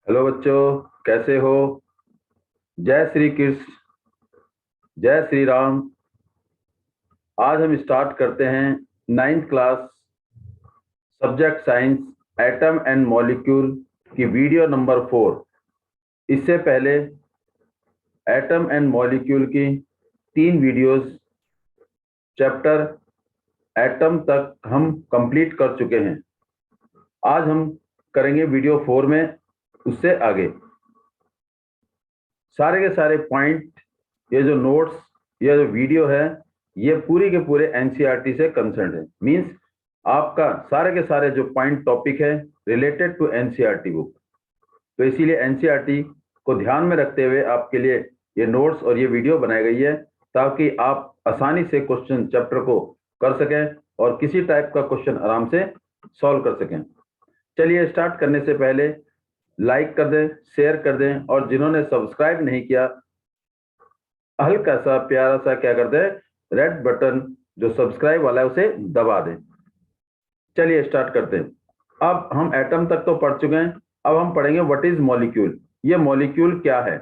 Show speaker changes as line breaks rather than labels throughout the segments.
Hello बच्चों, कैसे हो? जय श्री कृष्ण, जय श्री राम। आज हम स्टार्ट करते हैं 9th class subject science atom and molecule की वीडियो नंबर 4। इससे पहले एटम एंड मॉलिक्यूल की 3 वीडियोस चैप्टर एटम तक हम कंप्लीट कर चुके हैं। आज हम करेंगे वीडियो 4 में उससे आगे सारे के सारे पॉइंट, ये जो नोट्स, ये जो वीडियो है, ये पूरी के पूरे एनसीईआरटी से कंसर्न है। मींस आपका सारे के सारे जो पॉइंट टॉपिक है रिलेटेड टू एनसीईआरटी बुक। तो इसीलिए एनसीईआरटी को ध्यान में रखते हुए आपके लिए ये नोट्स और ये वीडियो बनाई गई है, ताकि आप आसानी से क्वेश्चन चैप्टर को कर सकें और किसी टाइप का क्वेश्चन आराम से सॉल्व कर सकें। चलिए, स्टार्ट करने से पहले लाइक कर दें, शेयर कर दें, और जिन्होंने सब्सक्राइब नहीं किया, हल्का सा प्यारा सा क्या कर दें, रेड बटन जो सब्सक्राइब वाला है उसे दबा दें। चलिए स्टार्ट करते हैं। अब हम एटम तक तो पढ़ चुके हैं, अब हम पढ़ेंगे व्हाट इज मॉलिक्यूल। ये मॉलिक्यूल क्या है?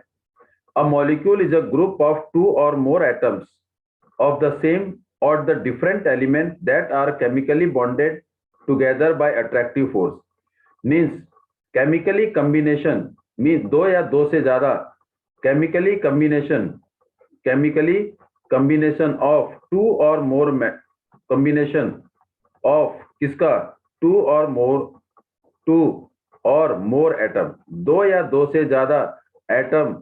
A molecule is a group of 2 और मोर atoms of the same or the different elements that are chemically bonded together by attractive force. Means chemically combination means दो या दो से ज्यादा chemically combination of two or more combination of किसका two or more atom, दो या दो से ज्यादा एटम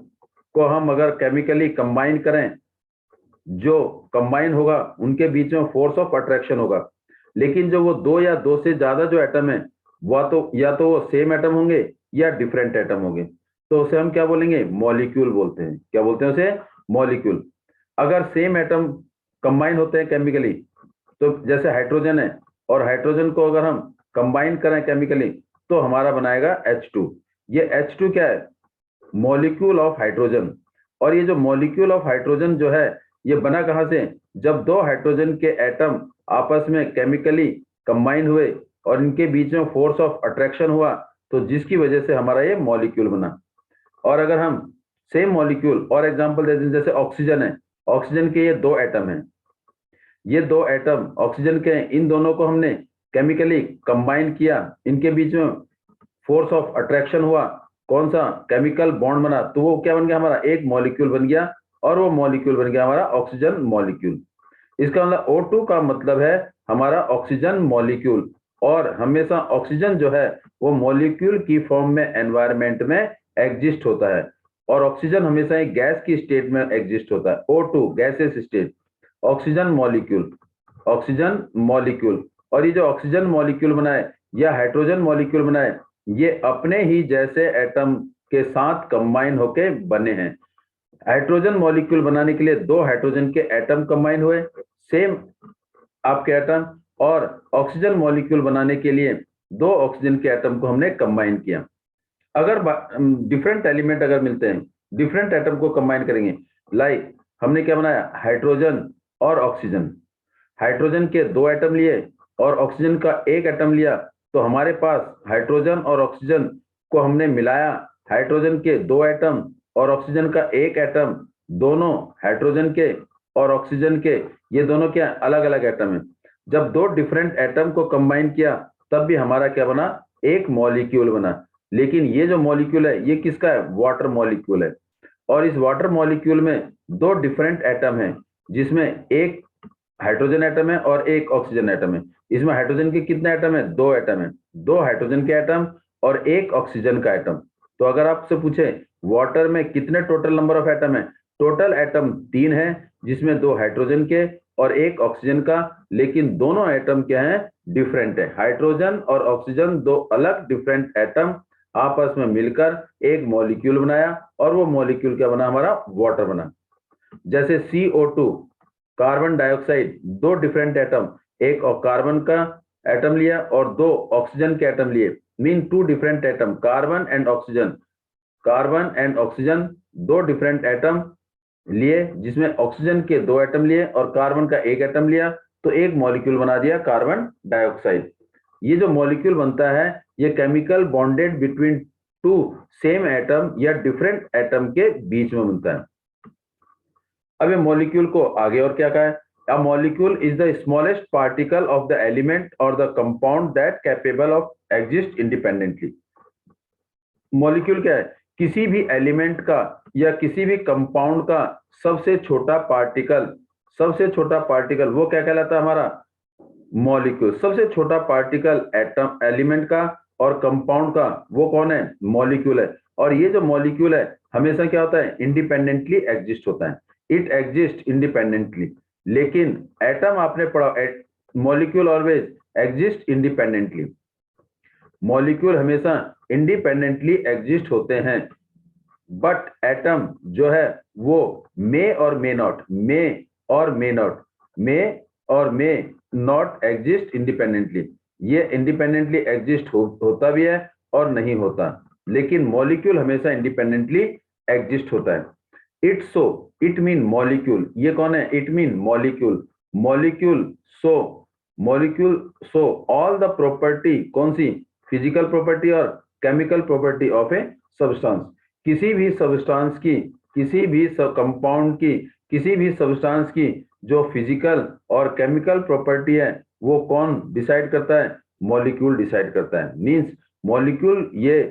को हम अगर केमिकली कंबाइन करें, जो कंबाइन होगा उनके बीच में फोर्स ऑफ अट्रैक्शन होगा। लेकिन जो वो दो या दो से ज्यादा जो एटम है, वह तो या तो वो सेम एटम होंगे या डिफरेंट एटम होंगे, तो उसे हम क्या बोलेंगे? मॉलिक्यूल बोलते हैं। क्या बोलते हैं उसे? मॉलिक्यूल। अगर सेम एटम कंबाइन होते हैं केमिकली, तो जैसे हाइड्रोजन है, और हाइड्रोजन को अगर हम कंबाइन करें केमिकली, तो हमारा बनाएगा H2। ये H2 क्या है? Molecule of hydrogen. और ये जो मॉलिक्यूल ऑफ हाइड्रोजन जो है, ये बना कहां से? जब दो हाइड्रोजन के एटम आपस में केमिकली कंबाइन हुए और इनके बीच में फोर्स ऑफ अट्रैक्शन हुआ, तो जिसकी वजह से हमारा ये मॉलिक्यूल बना। और अगर हम सेम मॉलिक्यूल और एग्जांपल देते हैं, जैसे ऑक्सीजन है, ऑक्सीजन के ये दो एटम हैं, ये दो एटम ऑक्सीजन के हैं, इन दोनों को हमने केमिकली कंबाइन किया, इनके बीच में फोर्स ऑफ अट्रैक्शन हुआ, कौन सा? केमिकल बॉन्ड बना, तो वो क्या बन गया? हमारा एक मॉलिक्यूल बन गया, और वो मॉलिक्यूल बन गया हमारा ऑक्सीजन मॉलिक्यूल। इसका मतलब O2 का मतलब है हमारा ऑक्सीजन मॉलिक्यूल। और हमेशा ऑक्सीजन जो है वो मॉलिक्यूल की फॉर्म में एनवायरनमेंट में एग्जिस्ट होता है, और ऑक्सीजन हमेशा एक गैस की स्टेट में एग्जिस्ट होता है। O2 gases state, oxygen molecule, oxygen molecule. और ये जो ऑक्सीजन मॉलिक्यूल बनाए या हाइड्रोजन मॉलिक्यूल बनाए, ये अपने ही जैसे एटम के साथ कंबाइन होके बने हैं। हाइड्रोजन मॉलिक्यूल बनाने के लिए दो हाइड्रोजन के एटम कंबाइन हुए, सेम आपके एटम, और ऑक्सीजन मॉलिक्यूल बनाने के लिए दो ऑक्सीजन के एटम को हमने कंबाइन किया। अगर डिफरेंट एलिमेंट अगर मिलते हैं, डिफरेंट एटम को कंबाइन करेंगे, लाइक हमने क्या बनाया? हाइड्रोजन और ऑक्सीजन। हाइड्रोजन के दो एटम लिए और ऑक्सीजन का एक एटम लिया, तो हमारे पास हाइड्रोजन और ऑक्सीजन को हमने मिलाया, हाइड्रोजन के दो एटम और ऑक्सीजन का एक एटम, दोनों हाइड्रोजन के और ऑक्सीजन के, ये दोनों क्या? अलग अलग एटम है। जब दो डिफरेंट एटम को कंबाइन किया, तब भी हमारा क्या बना? एक मॉलिक्यूल बना। लेकिन ये जो मॉलिक्यूल है, ये किसका है? वाटर मॉलिक्यूल है। और इस वाटर मॉलिक्यूल में दो डिफरेंट एटम है, जिसमें एक हाइड्रोजन एटम है और एक ऑक्सीजन एटम है। इसमें हाइड्रोजन के कितने एटम है? दो एटम है, दो हाइड्रोजन के एटम और एक ऑक्सीजन का एटम। तो अगर आपसे पूछे वाटर में कितने टोटल नंबर ऑफ एटम है, टोटल एटम 3 है, जिसमें दो हाइड्रोजन के और एक ऑक्सीजन का। लेकिन दोनों एटम क्या है? डिफरेंट है। हाइड्रोजन और ऑक्सीजन दो अलग डिफरेंट एटम आपस में मिलकर एक मॉलिक्यूल बनाया, और वो मॉलिक्यूल क्या बना? हमारा वाटर बना। जैसे CO2 कार्बन डाइऑक्साइड, दो डिफरेंट एटम, एक और कार्बन का एटम लिया और दो ऑक्सीजन के एटम लिए, mean two different atom, carbon and oxygen. Carbon and oxygen दो डिफरेंट एटम लिए, जिसमें ऑक्सीजन के दो एटम लिए और कार्बन का एक एटम लिया, तो एक मॉलिक्यूल बना दिया कार्बन डाइऑक्साइड। ये जो मॉलिक्यूल बनता है, ये chemical bonded between two same atom या डिफरेंट एटम के बीच में बनता है। अब ये मॉलिक्यूल को आगे और क्या कहा है, a molecule is the smallest particle of the element और the compound that capable of exist independently. Molecule क्या है, किसी भी एलिमेंट का या किसी भी कंपाउंड का सबसे छोटा पार्टिकल, सबसे छोटा पार्टिकल वो क्या कहलाता है हमारा मॉलिक्यूल। सबसे छोटा पार्टिकल एटम एलिमेंट का और कंपाउंड का वो कौन है, मॉलिक्यूल है। और ये जो मॉलिक्यूल है हमेशा क्या होता है, इंडिपेंडेंटली एग्जिस्ट होता है, इट एग्जिस्ट इंडिपेंडेंटली। लेकिन एटम आपने पढ़ा, molecule always exist independently, molecule हमेशा इंडिपेंडेंटली एग्जिस्ट होते हैं। बट एटम जो है वो मे और मे नॉट, मे और मे नॉट, मे और मे नॉट एग्जिस्ट इंडिपेंडेंटली। ये इंडिपेंडेंटली एग्जिस्ट होता भी है और नहीं होता, लेकिन मॉलिक्यूल हमेशा इंडिपेंडेंटली एग्जिस्ट होता है। It so, it mean molecule, ये कौन है, it mean molecule, molecule so, molecule so all the property, कौन सी, फिजिकल प्रॉपर्टी और chemical property of a substance. किसी भी सब्सटेंस की, किसी भी कंपाउंड की, किसी भी सब्सटेंस की जो फिजिकल और केमिकल प्रॉपर्टी है वो कौन डिसाइड करता है, मॉलिक्यूल डिसाइड करता है। मींस मॉलिक्यूल ये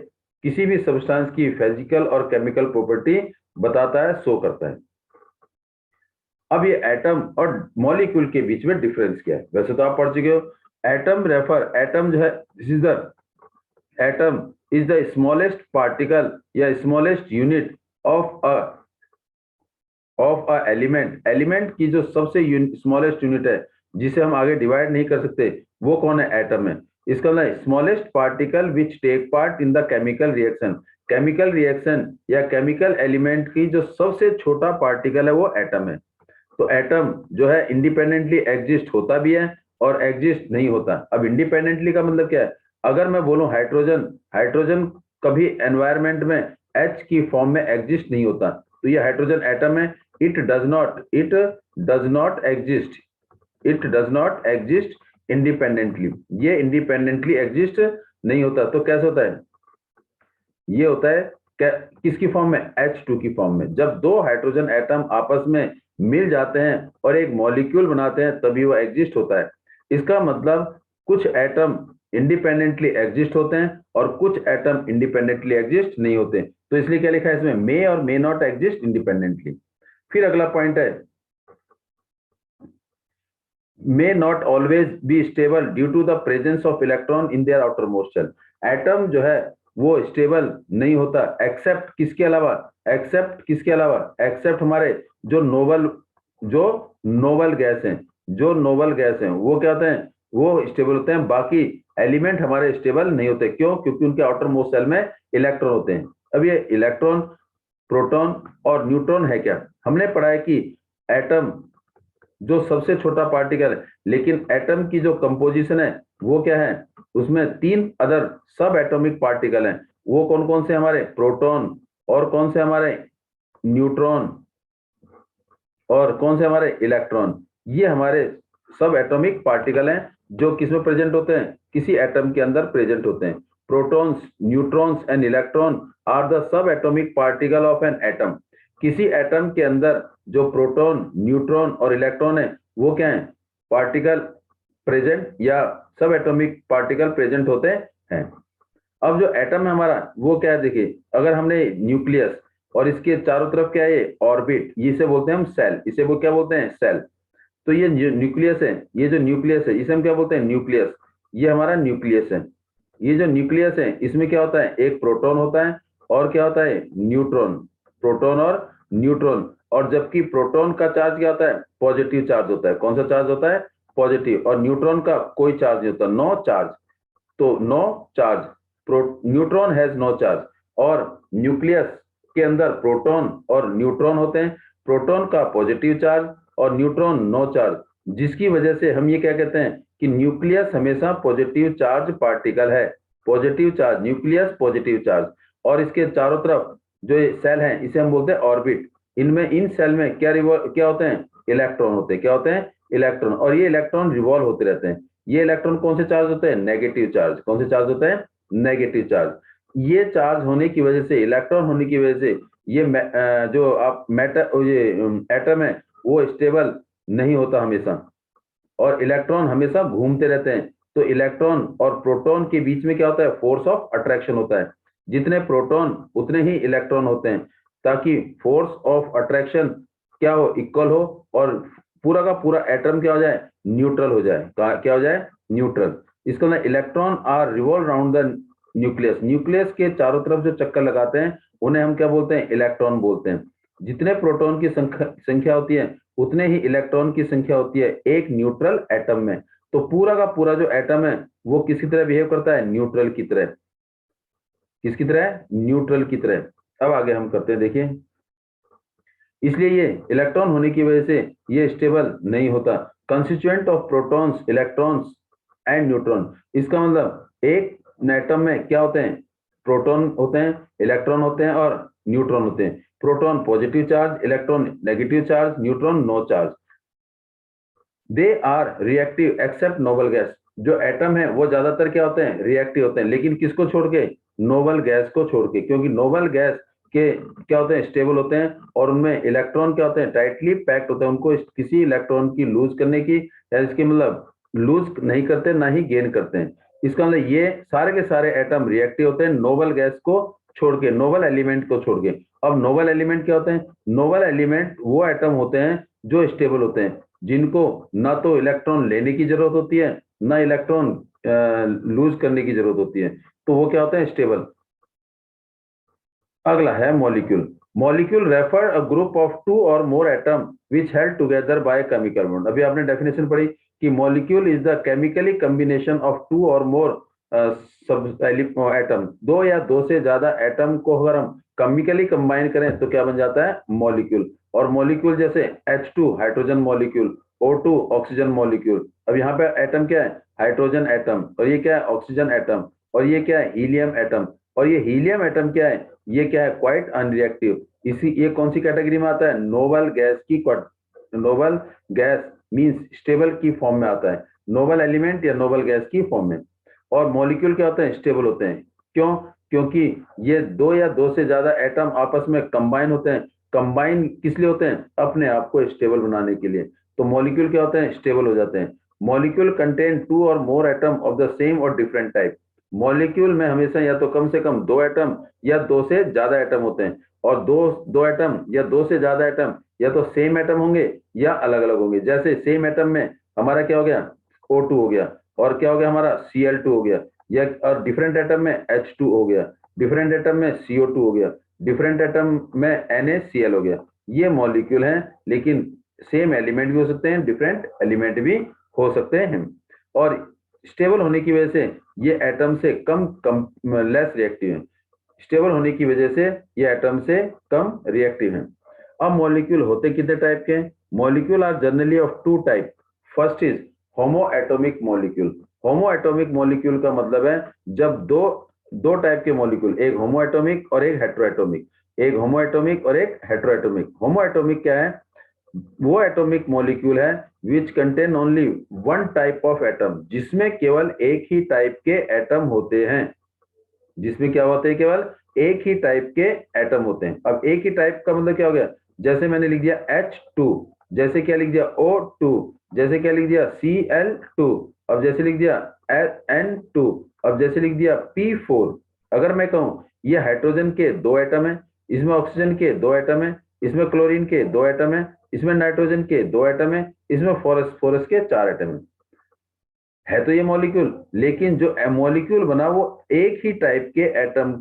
किसी भी सब्सटेंस की फिजिकल और केमिकल प्रॉपर्टी बताता है, शो करता है। अब ये एटम और मॉलिक्यूल के बीच में डिफरेंस क्या है, वैसे तो आप पढ़ चुके हो। एटम रेफर, एटम जो है, this is the atom is the smallest particle या smallest unit of a element. Element की जो सबसे स्मॉलेस्ट यूनिट है जिसे हम आगे डिवाइड नहीं कर सकते वो कौन है, एटम है। इसका मतलब smallest particle which take part in the chemical reaction, chemical reaction या केमिकल एलिमेंट की जो सबसे छोटा पार्टिकल है वो एटम है। तो एटम जो है इंडिपेंडेंटली एग्जिस्ट होता भी है और एग्जिस्ट नहीं होता। अब इंडिपेंडेंटली का मतलब क्या है, अगर मैं बोलूं हाइड्रोजन, हाइड्रोजन कभी एनवायरमेंट में H की फॉर्म में एग्जिस्ट नहीं होता, तो ये हाइड्रोजन एटम है। It does not exist, it does not exist independently, ये इंडिपेंडेंटली एग्जिस्ट नहीं होता। तो कैसे होता है, ये होता है किसकी फॉर्म में, H2 की फॉर्म में। जब दो हाइड्रोजन एटम आपस में मिल जाते हैं और एक मॉलिक्यूल बनाते हैं तभी वो एग्जिस्ट होता है। इसका मतलब कुछ एटम इंडिपेंडेंटली एग्जिस्ट होते हैं और कुछ एटम इंडिपेंडेंटली एग्जिस्ट नहीं होते। तो इसलिए क्या लिखा है इसमें, मे और मे नॉट एग्जिस्ट इंडिपेंडेंटली। फिर अगला पॉइंट है, may not always be stable due to the presence of electron in their outermost shell। Atom जो है वो स्टेबल नहीं होता एक्सेप्ट किसके अलावा, एक्सेप्ट किसके अलावा, एक्सेप्ट हमारे जो नोबल गैस हैं, जो नोबल गैस हैं वो क्या होते हैं, वो स्टेबल होते हैं। बाकी एलिमेंट हमारे स्टेबल नहीं होते, क्यों, क्योंकि उनके आउटर मोस्ट सेल में इलेक्ट्रॉन होते हैं। अब ये इलेक्ट्रॉन, प्रोटॉन और न्यूट्रॉन है क्या, हमने पढ़ा है कि एटम जो सबसे छोटा पार्टिकल है, लेकिन एटम की जो कंपोजिशन है वो क्या है, उसमें 3 अदर सब एटॉमिक पार्टिकल हैं। वो कौन कौन से हमारे, प्रोटॉन, और कौन से हमारे न्यूट्रॉन, और कौन से हमारे इलेक्ट्रॉन। ये हमारे सब एटॉमिक पार्टिकल हैं जो किसमें प्रेजेंट होते हैं, किसी एटम के अंदर प्रेजेंट होते हैं। Protons, neutrons and electron are the sub atomic particle of an atom. किसी एटम के अंदर जो प्रोटॉन, न्यूट्रॉन और इलेक्ट्रॉन है वो क्या है, पार्टिकल प्रेजेंट या सब एटॉमिक पार्टिकल प्रेजेंट होते हैं। अब जो एटम है हमारा वो क्या है, देखिए अगर हमने न्यूक्लियस और इसके चारों तरफ क्या है, ऑर्बिट, इसे बोलते हैं हम सेल, इसे वो क्या बोलते हैं, सेल। तो ये न्यूक्लियस है, ये जो न्यूक्लियस है इसे हम क्या बोलते हैं, न्यूक्लियस। ये हमारा न्यूक्लियस है। ये जो न्यूक्लियस है इसमें क्या होता है, एक प्रोटॉन होता है और क्या होता है, न्यूट्रॉन, प्रोटॉन और न्यूट्रॉन। और जबकि प्रोटॉन का चार्ज क्या होता है, पॉजिटिव चार्ज होता है। कौन सा चार्ज होता है, पॉजिटिव। और न्यूट्रॉन का कोई चार्ज नहीं होता, नो चार्ज। तो no charge, neutron has no charge. और न्यूक्लियस के अंदर प्रोटॉन और न्यूट्रॉन होते हैं, प्रोटॉन का पॉजिटिव चार्ज और न्यूट्रॉन नो चार्ज, जिसकी वजह से हम ये क्या कहते हैं कि न्यूक्लियस हमेशा पॉजिटिव चार्ज पार्टिकल है। Positive charge nucleus, positive charge. और इसके चारों तरफ जो सेल हैं इसे हम बोलते हैं ऑर्बिट। इनमें, इन सेल में क्या होते हैं, इलेक्ट्रॉन होते हैं। क्या होते हैं, इलेक्ट्रॉन। और ये इलेक्ट्रॉन रिवॉल्व होते रहते हैं। ये इलेक्ट्रॉन कौन से चार्ज होते हैं, नेगेटिव चार्ज। कौन से चार्ज होते हैं, नेगेटिव चार्ज। ये चार्ज होने की वजह से, इलेक्ट्रॉन होने की वजह से ये जो आप ये एटम है वो स्टेबल नहीं होता हमेशा, और इलेक्ट्रॉन हमेशा घूमते रहते हैं। तो इलेक्ट्रॉन और प्रोटॉन के बीच में क्या होता है, फोर्स ऑफ अट्रैक्शन होता है। जितने प्रोटॉन उतने ही इलेक्ट्रॉन होते हैं, ताकि फोर्स ऑफ अट्रैक्शन क्या हो, इक्वल हो, और पूरा का पूरा एटम क्या हो जाए, न्यूट्रल हो जाए। क्या हो जाए, न्यूट्रल। इसका मतलब electron are revolve round the nucleus. Nucleus के चारों तरफ जो चक्कर लगाते हैं उन्हें हम क्या बोलते हैं, इलेक्ट्रॉन बोलते हैं। जितने प्रोटॉन की संख्या होती है उतने ही इलेक्ट्रॉन की संख्या होती है एक न्यूट्रल एटम में। तो पूरा का पूरा जो एटम है वो किसकी तरह बिहेव करता है, न्यूट्रल की तरह। किसकी तरह, न्यूट्रल की तरह। अब आगे हम करते हैं, देखिए। इसलिए ये इलेक्ट्रॉन होने की वजह से ये स्टेबल नहीं होता। Constituent of protons, electrons and neutron. इसका मतलब एक एटम में क्या होते हैं, प्रोटॉन होते हैं, इलेक्ट्रॉन होते हैं और न्यूट्रॉन होते हैं। Proton positive charge, electron negative charge, neutron no charge. They are reactive except noble gas. जो एटम है वो ज्यादातर क्या होते हैं, रिएक्टिव होते हैं, लेकिन किसको छोड़ के, नोबल गैस को छोड़ के। क्योंकि नोबल गैस के क्या होते हैं, स्टेबल होते हैं, और उनमें इलेक्ट्रॉन क्या होते हैं, टाइटली पैक्ड होते हैं। उनको किसी इलेक्ट्रॉन की लूज करने की, या इसके मतलब लूज नहीं करते, ना ही गेन करते हैं। इसका मतलब ये सारे के सारे एटम रिएक्टिव होते हैं नोबल गैस को छोड़ के, नोबल एलिमेंट को छोड़ के। अब नोबल एलिमेंट क्या होते हैं, नोबल एलिमेंट वो एटम होते हैं जो स्टेबल होते हैं, जिनको ना तो इलेक्ट्रॉन लेने की जरूरत होती है, ना इलेक्ट्रॉन लूज करने की जरूरत होती है। तो वो क्या होते हैं, स्टेबल। अगला है molecule. Molecule refer a group of two और more atom which held together by chemical bond. अभी आपने डेफिनेशन पढ़ी कि molecule is the chemically combination of two और मोर सब एटम। दो या दो से ज्यादा एटम को अगर हम केमिकली कंबाइन करें तो क्या बन जाता है, मॉलिक्यूल। और मॉलिक्यूल जैसे H2 hydrogen molecule, O2 oxygen molecule. अब यहाँ पे एटम क्या है, हाइड्रोजन एटम, और ये क्या है, ऑक्सीजन एटम, और ये क्या है, हीलियम एटम। और ये हीलियम एटम क्या है, ये क्या है, क्वाइट अनरिएक्टिव। इसी ये कौन सी कैटेगरी में आता है, नोबल गैस की। नोबल गैस मींस स्टेबल की फॉर्म में आता है, नोबल एलिमेंट या नोबल गैस की फॉर्म में। और मॉलिक्यूल क्या होते हैं, स्टेबल होते हैं। क्यों, क्योंकि ये दो या दो से ज्यादा एटम आपस में कंबाइन होते हैं। कंबाइन किस लिए होते हैं, अपने आप को स्टेबल बनाने के लिए। तो मॉलिक्यूल क्या होते हैं, स्टेबल हो जाते हैं। मॉलिक्यूल कंटेन टू और more atom of the same और डिफरेंट टाइप। मॉलिक्यूल में हमेशा या तो कम से कम दो एटम या दो से ज्यादा एटम होते हैं। और दो दो एटम या दो से ज्यादा एटम या तो सेम एटम होंगे या अलग अलग होंगे। जैसे सेम एटम में हमारा क्या हो गया, O2 हो गया, और क्या हो गया हमारा, Cl2 हो गया। या और डिफरेंट एटम में H2 हो गया, डिफरेंट एटम में CO2 हो गया, डिफरेंट एटम में NaCl हो गया। ये मॉलिक्यूल हैं, लेकिन सेम एलिमेंट भी हो सकते हैं, डिफरेंट एलिमेंट भी हो सकते हैं। और स्टेबल होने की वजह से ये एटम से कम लेस रिएक्टिव है। स्टेबल होने की वजह से ये एटम से कम रिएक्टिव है। अब मॉलिक्यूल होते कितने टाइप के हैं, molecule are generally of two type. First is homoatomic molecule. Homoatomic molecule का मतलब है जब दो दो टाइप के मॉलिक्यूल, एक होमो एटॉमिक और एक हेट्रोएटॉमिक, एक होमो एटॉमिक और एक हेट्रोएटॉमिक। होमो एटॉमिक क्या है, वो एटॉमिक मॉलिक्यूल है विच contain only one type of atom, जिसमें केवल एक ही टाइप के एटम होते हैं। जिसमें क्या होते हैं, केवल एक ही टाइप के एटम होते हैं। अब एक ही टाइप का मतलब क्या हो गया, जैसे मैंने लिख दिया H2, जैसे क्या लिख दिया O2, जैसे क्या लिख दिया Cl2, अब जैसे लिख दिया N2, अब जैसे लिख दिया P4। अगर मैं कहूं ये हाइड्रोजन के दो एटम है, इसमें ऑक्सीजन के दो एटम है, इसमें क्लोरीन के दो एटम है, इसमें नाइट्रोजन के दो एटम है, इसमें फॉस्फोरस के चार एटम है तो ये मॉलिक्यूल। लेकिन जो मॉलिक्यूल बना वो एक ही टाइप के एटम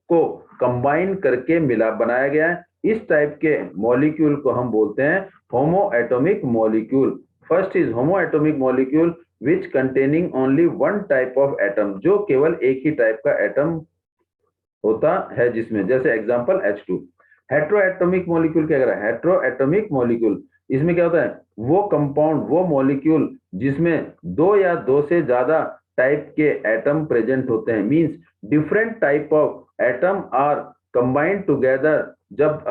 को कंबाइन करके मिला बनाया गया है। इस टाइप के मॉलिक्यूल को हम बोलते हैं होमो atomic molecule. First is homoatomic molecule which containing only one type of atom, जो केवल एक ही टाइप का एटम होता है जिसमें, जैसे एग्जांपल H2। हेट्रोएटॉमिक मॉलिक्यूल क्या कर रहा है, हेट्रोएटॉमिक मॉलिक्यूल, इसमें क्या होता है, वो कंपाउंड, वो मॉलिक्यूल जिसमें दो या दो से ज्यादा टाइप के एटम प्रेजेंट होते हैं। Means different type of atom are combined together. जब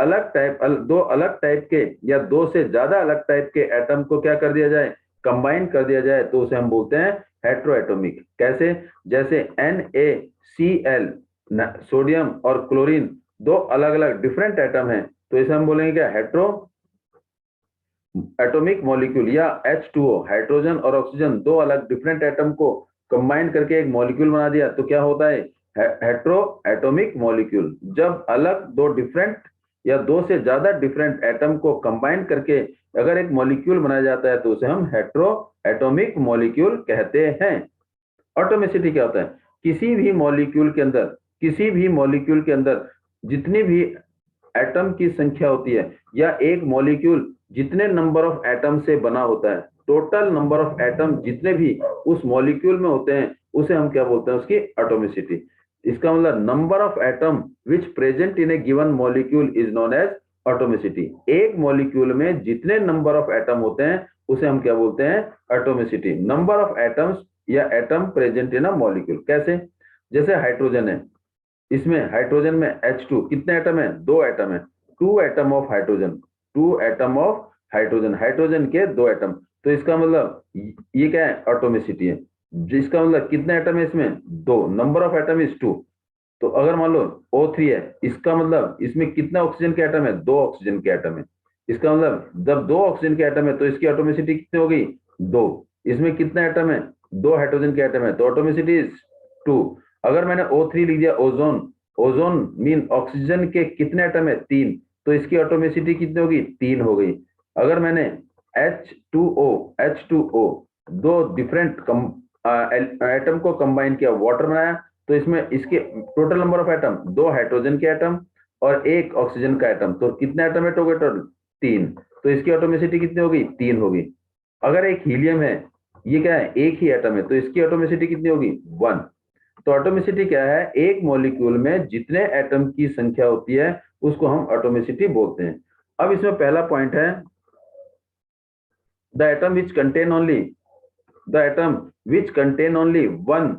दो अलग टाइप के या दो से ज्यादा अलग टाइप के एटम को क्या कर दिया जाए, कंबाइन कर दिया जाए, तो उसे हम बोलते हैं हेट्रोएटॉमिक। कैसे, जैसे NaCl सोडियम और क्लोरीन दो अलग अलग डिफरेंट एटम हैं, तो इसे हम बोलेंगे क्या, हेट्रो एटॉमिक मॉलिक्यूल, या H2O, हाइड्रोजन और ऑक्सीजन दो अलग डिफरेंट एटम को कंबाइन करके एक मॉलिक्यूल बना दिया तो क्या होता है, हेट्रो एटॉमिक मॉलिक्यूल। जब अलग दो डिफरेंट या दो से ज्यादा डिफरेंट एटम को कंबाइन करके अगर एक मॉलिक्यूल बनाया जाता है तो उसे हम हेट्रो एटॉमिक मॉलिक्यूल कहते हैं। ऑटोमेसिटी क्या होता है, किसी भी मॉलिक्यूल के अंदर, किसी भी मॉलिक्यूल के अंदर जितनी भी एटम की संख्या होती है, या एक मॉलिक्यूल जितने नंबर ऑफ एटम से बना होता है, टोटल नंबर ऑफ एटम जितने भी उस मॉलिक्यूल में होते हैं, उसे हम क्या बोलते हैं, उसकी एटॉमिसिटी। इसका मतलब number of atom which present in a given molecule is known as atomicity. एक मॉलिक्यूल में जितने नंबर ऑफ एटम होते हैं उसे हम क्या बोलते हैं, एटॉमिसिटी। नंबर ऑफ एटम्स या atom present in a molecule कैसे, जैसे हाइड्रोजन है, इसमें हाइड्रोजन में H2 कितने एटम है, दो एटम है, two atom of hydrogen, two atom of hydrogen, hydrogen के दो एटम, तो इसका मतलब ये क्या है, एटॉमिसिटी है। जिसका मतलब कितने एटम है इसमें, दो, नंबर ऑफ एटम इज 2। तो अगर मान लो O3 है, इसका मतलब इसमें कितना ऑक्सीजन के एटम है, दो ऑक्सीजन के एटम है। इसका मतलब जब दो ऑक्सीजन के एटम है तो इसकी एटॉमिसिटी कितनी हो गई, दो। इसमें कितना एटम है, दो हाइड्रोजन के एटम है, तो एटॉमिसिटी इज 2। अगर मैंने O3 लिख दिया, ओजोन, ओजोन मीन ऑक्सीजन के कितने एटम है, तीन, तो इसकी एटॉमिसिटी कितनी होगी, तीन हो गई। अगर मैंने H2O, H2O दो डिफरेंट एटम को कंबाइन किया, वाटर बनाया, तो इसमें इसके टोटल नंबर ऑफ एटम, दो हाइड्रोजन के एटम और एक ऑक्सीजन का एटम, तो कितने एटम है टोटल, तीन, तो इसकी एटॉमिसिटी कितनी होगी, तीन होगी। अगर एक हीलियम है, ये क्या है, एक ही एटम है, तो इसकी एटॉमिसिटी कितनी होगी, 1। तो एटॉमिसिटी क्या है, एक मॉलिक्यूल में जितने एटम की संख्या होती है उसको हम एटॉमिसिटी बोलते हैं। अब इसमें पहला पॉइंट है, the atom which contain only, the atom which contain only one,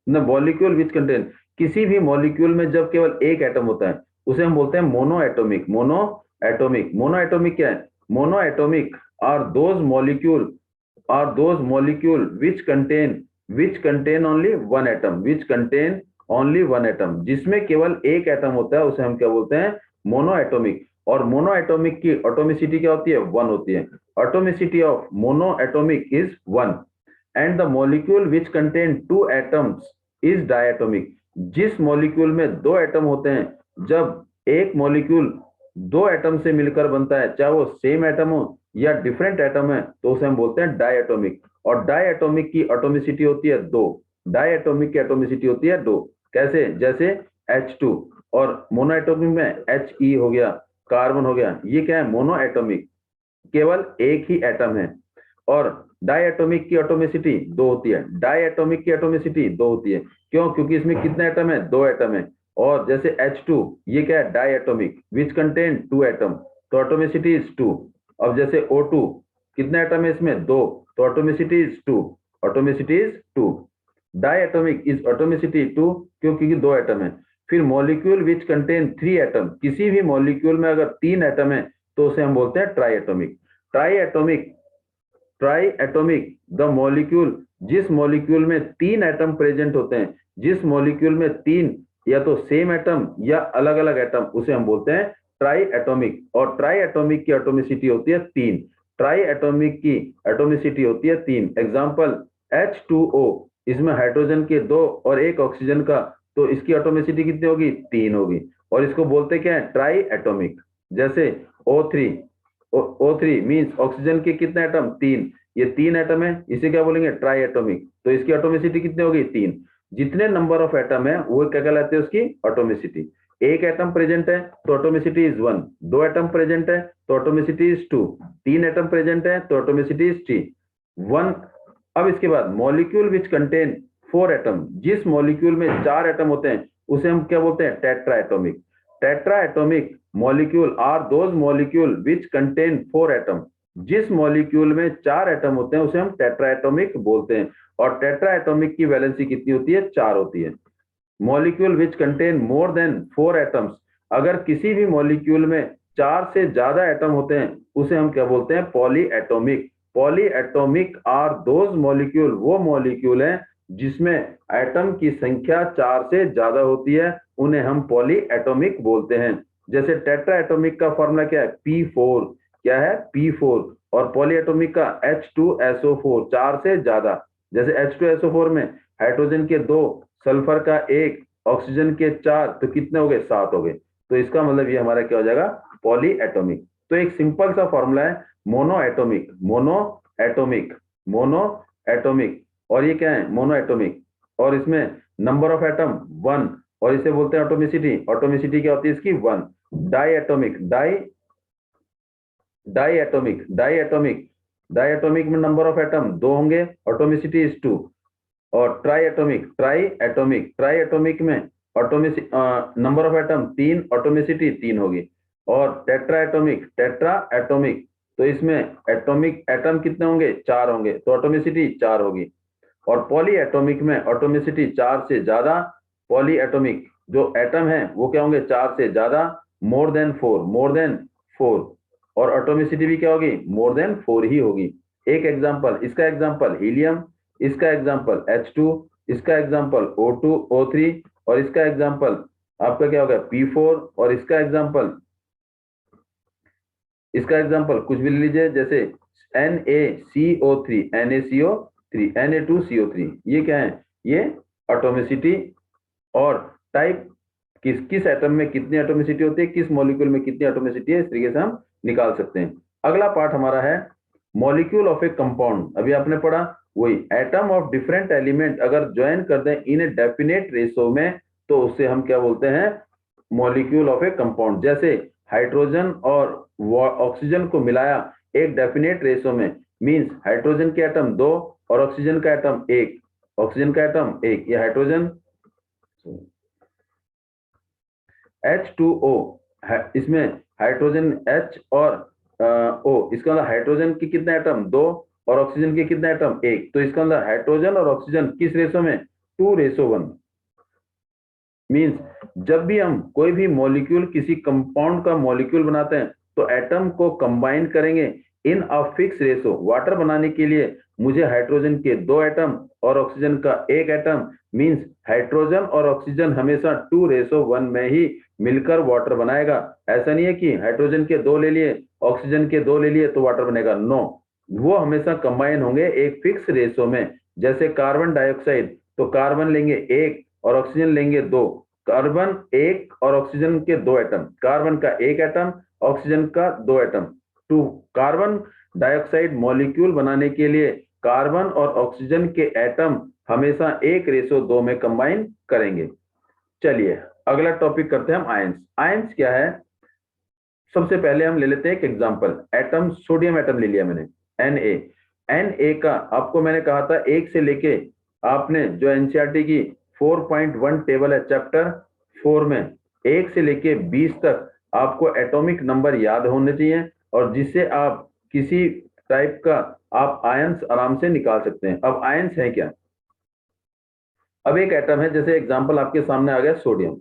न मॉलिक्यूल विच कंटेन, किसी भी मॉलिक्यूल में जब केवल एक एटम होता है उसे हम बोलते हैं monoatomic. Monoatomic, monoatomic क्या है, monoatomic are those molecule, are those molecule which contain only one atom, which contain only one atom, जिसमें केवल एक एटम होता है उसे हम क्या बोलते हैं, मोनो एटॉमिक। और मोनो एटॉमिक की एटॉमिसिटी क्या होती है, वन होती है। Atomicity of mono atomic is one. And the molecule which contain two atoms is diatomic, जिस मॉलिक्यूल में दो एटम होते हैं, जब एक मॉलिक्यूल दो एटम से मिलकर बनता है, चाहे वो सेम एटम हो या डिफरेंट एटम है, तो उसे हम बोलते हैं डायटोमिक। और डायटोमिक की एटॉमिसिटी होती है दो, डायटोमिक की एटॉमिसिटी होती है दो। कैसे, जैसे H2, और मोनोएटॉमिक में He हो गया, कार्बन हो गया, ये क्या है, मोनो एटॉमिक, केवल एक ही एटम है। और डायटोमिक की एटॉमिसिटी दो होती है, डायटोमिक की एटॉमिसिटी दो होती है, क्यों, क्योंकि इसमें कितने एटम है, दो एटम है। और जैसे H2, ये क्या है, diatomic which contain two atom, तो एटॉमिसिटी इज 2। अब जैसे O2, कितने एटम है इसमें, दो, तो atomicity is 2, atomicity is 2। Diatomic is atomicity 2, क्योंकि दो एटम है। फिर मॉलिक्यूल विच कंटेन 3 एटम, किसी भी मॉलिक्यूल में अगर 3 एटम है तो उसे हम बोलते हैं ट्राइएटोमिक। ट्राइएटोमिक, ट्राई एटोमिक द मॉलिक्यूल, जिस मॉलिक्यूल में 3 एटम प्रेजेंट होते हैं, जिस मॉलिक्यूल में 3 या तो सेम एटम या अलग अलग एटम, उसे हम बोलते हैं ट्राई एटोमिक। और ट्राई एटोमिक की एटोमिसिटी होती है 3, ट्राई एटोमिक की एटोमिसिटी होती है 3। एग्जांपल H2O, इसमें हाइड्रोजन के दो और एक ऑक्सीजन का, तो इसकी एटोमिसिटी कितनी होगी, 3 होगी, और इसको बोलते क्या है, ट्राई एटोमिक। जैसे O3, O3 मींस ऑक्सीजन के कितने एटम, 3, ये 3 एटम है, इसे क्या बोलेंगे, ट्राई एटोमिक, तो इसकी एटोमिसिटी कितनी होगी, 3। जितने नंबर ऑफ एटम है वो क्या कहलाते हैं, उसकी एटोमिसिटी। एक एटम प्रेजेंट है तो एटोमिसिटी इज 1, दो एटम प्रेजेंट है तो एटोमिसिटी इज 2, तीन एटम प्रेजेंट है तो एटोमिसिटी इज 3, 1। अब इसके बाद मॉलिक्यूल विच कंटेन 4 एटम, जिस मॉलिक्यूल में 4 एटम होते हैं उसे हम क्या बोलते हैं, tetratomic. Tetratomic molecule are those molecule which contain 4 atom, जिस मॉलिक्यूल में 4 एटम होते हैं उसे हम टेट्रा एटोमिक बोलते हैं। और टेट्रा एटोमिक की वैलेंसी कितनी होती है, 4 होती है। Molecule which contain more than 4 atoms, अगर किसी भी मॉलिक्यूल में 4 से ज्यादा एटम होते हैं उसे हम क्या बोलते हैं, polyatomic. Polyatomic are those molecule, वो मॉलिक्यूल हैं जिसमें एटम की संख्या 4 से ज्यादा होती है उन्हें हम पॉली एटॉमिक बोलते हैं। जैसे टेट्रा एटॉमिक का फॉर्मूला क्या है, P4, क्या है, P4। और पॉली एटॉमिक का H2SO4, 4 से ज्यादा। जैसे H2SO4 में हाइड्रोजन के 2, सल्फर का 1, ऑक्सीजन के 4, तो कितने हो गए, 7 हो गए। तो इसका मतलब ये हमारा क्या हो जाएगा, पॉली एटॉमिक। तो एक सिंपल सा फॉर्मूला है monoatomic, monoatomic, mono atomic. और ये क्या है, मोनो एटॉमिक। और इसमें नंबर ऑफ एटम 1, और इसे बोलते हैं एटोमिसिटी। एटोमिसिटी क्या होती है इसकी, 1। Diatomic, diatomic, diatomic, diatomic में नंबर ऑफ एटम 2 होंगे, एटोमिसिटी इज 2। और triatomic, triatomic, triatomic में नंबर ऑफ एटम 3, एटोमिसिटी 3 होगी। और टेट्रा एटॉमिक, टेट्रा एटॉमिक, तो इसमें एटॉमिक एटम कितने होंगे, 4 होंगे, तो एटोमिसिटी 4 होगी। और पॉली एटॉमिक में एटोमिसिटी 4 से ज्यादा, पॉली एटॉमिक जो एटम है वो क्या होंगे, 4 से ज्यादा, मोर देन 4, मोर देन 4। और एटोमिसिटी भी क्या होगी, मोर देन 4 ही होगी। एक एग्जांपल, इसका एग्जांपल हीलियम, इसका एग्जांपल H2, इसका एग्जांपल O2 O3, और इसका एग्जांपल आपका क्या होगा, P4, और इसका एग्जांपल कुछ भी ले लीजिए, जैसे NaCO3, NaCO3, Na2CO3। ये क्या है, ये एटोमिसिटी और टाइप, किस किस एटम में कितनी एटोमिसिटी होती है, किस मॉलिक्यूल में कितनी एटोमिसिटी है, इस तरीके से हम निकाल सकते हैं। अगला पार्ट हमारा है मॉलिक्यूल ऑफ ए कंपाउंड। अभी आपने पढ़ा वही, एटम ऑफ डिफरेंट एलिमेंट अगर ज्वाइन कर दें इन ए डेफिनेट रेशो में, तो उससे हम क्या बोलते हैं, मॉलिक्यूल ऑफ ए कंपाउंड। जैसे हाइड्रोजन और ऑक्सीजन को मिलाया एक डेफिनेट रेशो में, मींस हाइड्रोजन के एटम 2 और ऑक्सीजन का एटम 1, ऑक्सीजन का एटम 1, ये हाइड्रोजन H2O है, इसमें हाइड्रोजन H और O, इसका मतलब हाइड्रोजन के कितने एटम, 2, और ऑक्सीजन के कितने एटम, 1। तो इसका मतलब हाइड्रोजन और ऑक्सीजन किस रेशो में, 2:1। मींस जब भी हम कोई भी मॉलिक्यूल, किसी कंपाउंड का मॉलिक्यूल बनाते हैं, तो एटम को कंबाइन करेंगे इन अ फिक्स रेशो। वाटर बनाने के लिए मुझे हाइड्रोजन के 2 एटम और ऑक्सीजन का 1 एटम, मींस हाइड्रोजन और ऑक्सीजन हमेशा 2:1 में ही मिलकर वाटर बनाएगा। ऐसा नहीं है कि हाइड्रोजन के 2 ले लिए, ऑक्सीजन के 2 ले लिए तो वाटर बनेगा, नो। वो हमेशा कंबाइन होंगे एक फिक्स रेशो में। जैसे कार्बन डाइऑक्साइड, तो कार्बन लेंगे 1 और ऑक्सीजन लेंगे 2। कार्बन 1 और ऑक्सीजन के 2 एटम, कार्बन का 1 एटम, ऑक्सीजन का 2 एटम। टू कार्बन डाइऑक्साइड मॉलिक्यूल बनाने के लिए कार्बन और ऑक्सीजन के एटम हमेशा 1:2 में कंबाइन करेंगे। चलिए अगला टॉपिक करते हैं हम आयंस। आयंस क्या है, सबसे पहले हम ले लेते हैं एक एग्जांपल। एटम, सोडियम एटम ले लिया मैंने, Na का आपको मैंने कहा था 1 से लेके, आपने जो एनसीईआरटी की 4.1 टेबल है चैप्टर 4 में, 1 से लेके 20 तक आपको एटॉमिक नंबर याद होने चाहिए, और जिससे आप किसी टाइप का आप आयंस आराम से निकाल सकते हैं। अब आयंस है क्या, अब एक एटम है, जैसे एग्जांपल आपके सामने आ गया सोडियम।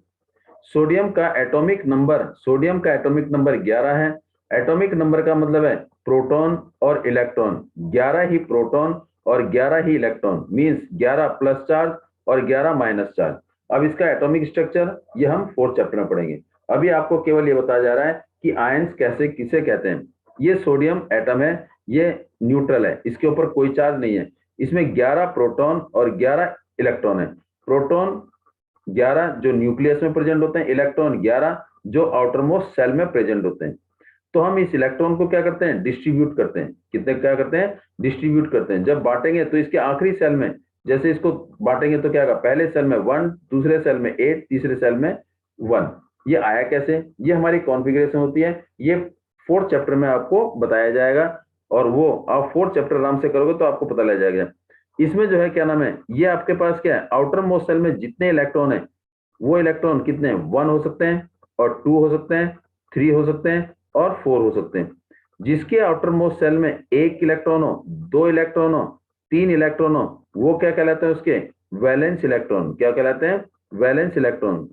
सोडियम का एटॉमिक नंबर, सोडियम का एटॉमिक नंबर 11 है। एटॉमिक नंबर का मतलब है प्रोटॉन और इलेक्ट्रॉन, 11 ही प्रोटॉन और 11 ही इलेक्ट्रॉन, मींस 11 प्लस चार्ज और 11 माइनस चार्ज। अब इसका एटॉमिक स्ट्रक्चर ये हम 4th चैप्टर में पढ़ेंगे। अभी आपको केवल ये बताया जा रहा है कि आयंस कैसे किसे कहते हैं। ये सोडियम एटम है, ये न्यूट्रल है, इसके ऊपर कोई चार्ज नहीं है। इसमें 11 प्रोटॉन और 11 इलेक्ट्रॉन है। प्रोटॉन 11 जो न्यूक्लियस में प्रेजेंट होते हैं, इलेक्ट्रॉन 11 जो आउटरमोस्ट सेल में प्रेजेंट होते हैं। तो हम इस इलेक्ट्रॉन को क्या करते हैं, डिस्ट्रीब्यूट करते हैं। कितने क्या करते हैं, डिस्ट्रीब्यूट करते हैं। जब बांटेंगे तो इसके आखिरी सेल में, जैसे इसको बांटेंगे तो क्या होगा, पहले सेल में 1, दूसरे सेल में 8, तीसरे सेल में 1। ये आया कैसे, ये हमारी कॉन्फ़िगरेशन होती है। ये 4th चैप्टर में आपको बताया जाएगा, और वो आप 4th चैप्टर आराम से करोगे तो आपको पता लग जाएगा। इसमें जो है क्या नाम है, ये आपके पास क्या है, आउटर मोस्ट सेल में जितने इलेक्ट्रॉन है, वो इलेक्ट्रॉन कितने हैं, 1 हो सकते हैं, और 2 हो सकते हैं, 3 हो सकते हैं, और 4 हो सकते हैं। जिसके आउटर मोस्ट सेल में 1 इलेक्ट्रॉन हो, 2 इलेक्ट्रॉन हो, 3 इलेक्ट्रॉन हो, वो क्या कहलाते हैं, उसके वैलेंस इलेक्ट्रॉन। क्या कहलाते हैं, वैलेंस इलेक्ट्रॉन,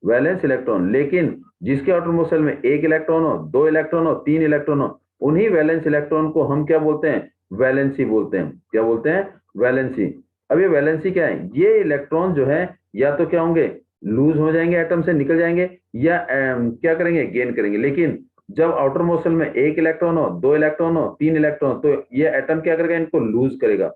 वैलेंस इलेक्ट्रॉन। लेकिन जिसके आउटर मोस्ट सेल में 1 इलेक्ट्रॉन हो, 2 इलेक्ट्रॉन हो, 3 इलेक्ट्रॉन हो, उन्हीं वैलेंस इलेक्ट्रॉन को हम क्या बोलते हैं, वैलेंसी बोलते हैं। क्या बोलते हैं, वैलेंसी। अब ये वैलेंसी क्या है, ये इलेक्ट्रॉन जो है या तो क्या होंगे, लूज हो जाएंगे, एटम से निकल जाएंगे, या क्या करेंगे, गेन करेंगे। लेकिन जब आउटर मोशन में एक इलेक्ट्रॉन हो, दो इलेक्ट्रॉन हो, तीन इलेक्ट्रॉन, तो ये एटम क्या करेगा, इनको लूज करेगा।